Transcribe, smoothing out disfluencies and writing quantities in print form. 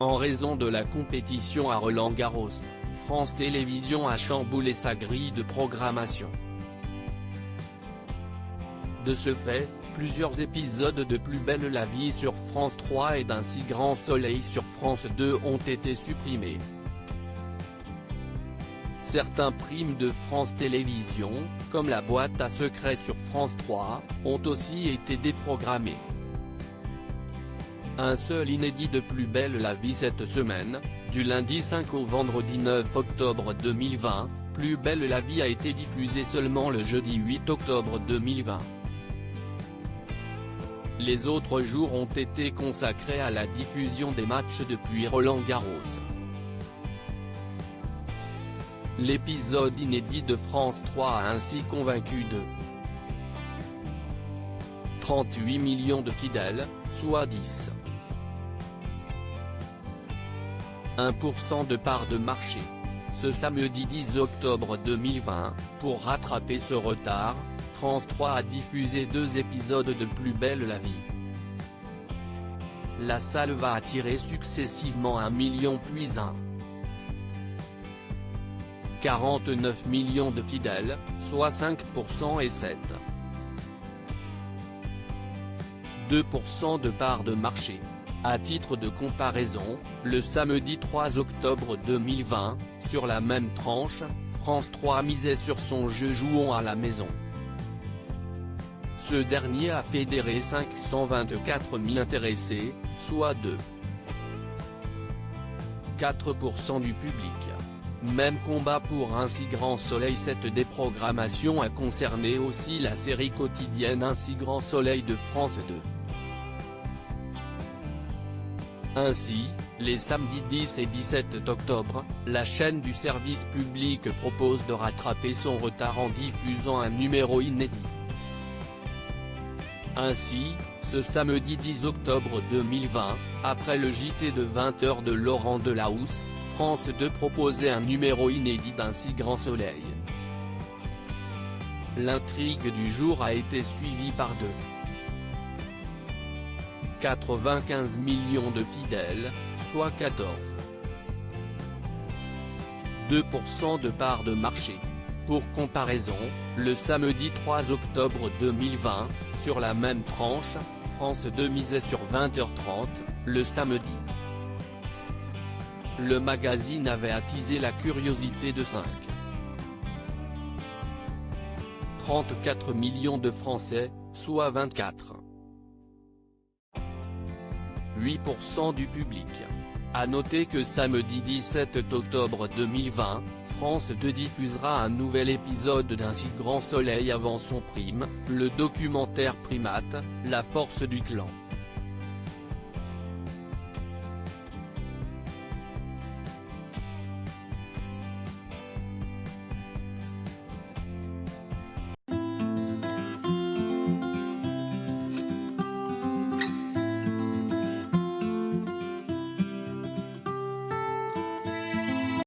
En raison de la compétition à Roland-Garros, France Télévisions a chamboulé sa grille de programmation. De ce fait, plusieurs épisodes de Plus belle la vie sur France 3 et d'Un si grand soleil sur France 2 ont été supprimés. Certains primes de France Télévisions, comme La boîte à secrets sur France 3, ont aussi été déprogrammés. Un seul inédit de Plus belle la vie cette semaine, du lundi 5 au vendredi 9 octobre 2020, Plus belle la vie a été diffusé seulement le jeudi 8 octobre 2020. Les autres jours ont été consacrés à la diffusion des matchs depuis Roland-Garros. L'épisode inédit de France 3 a ainsi convaincu de 38 millions de fidèles, soit 10,1% de part de marché. Ce samedi 10 octobre 2020, pour rattraper ce retard, France 3 a diffusé 2 épisodes de Plus belle la vie. La salle va attirer successivement 1 million puis 1,49 millions de fidèles, soit 5% et 7,2% de part de marché. À titre de comparaison, le samedi 3 octobre 2020, sur la même tranche, France 3 misait sur son jeu Jouons à la maison. Ce dernier a fédéré 524 000 intéressés, soit 2,4% du public. Même combat pour Un si grand soleil. Cette déprogrammation a concerné aussi la série quotidienne Un si grand soleil de France 2. Ainsi, les samedis 10 et 17 octobre, la chaîne du service public propose de rattraper son retard en diffusant un numéro inédit. Ainsi, ce samedi 10 octobre 2020, après le JT de 20h de Laurent Delahousse, France 2 proposait un numéro inédit d'Un si grand soleil. L'intrigue du jour a été suivie par 2,95 millions de fidèles, soit 14,2% de part de marché. Pour comparaison, le samedi 3 octobre 2020, sur la même tranche, France 2 misait sur 20h30, le samedi. Le magazine avait attisé la curiosité de 5,34 millions de Français, soit 24,8% du public. À noter que samedi 17 octobre 2020, France 2 diffusera un nouvel épisode d'Un si grand soleil avant son prime, le documentaire Primate, la force du clan.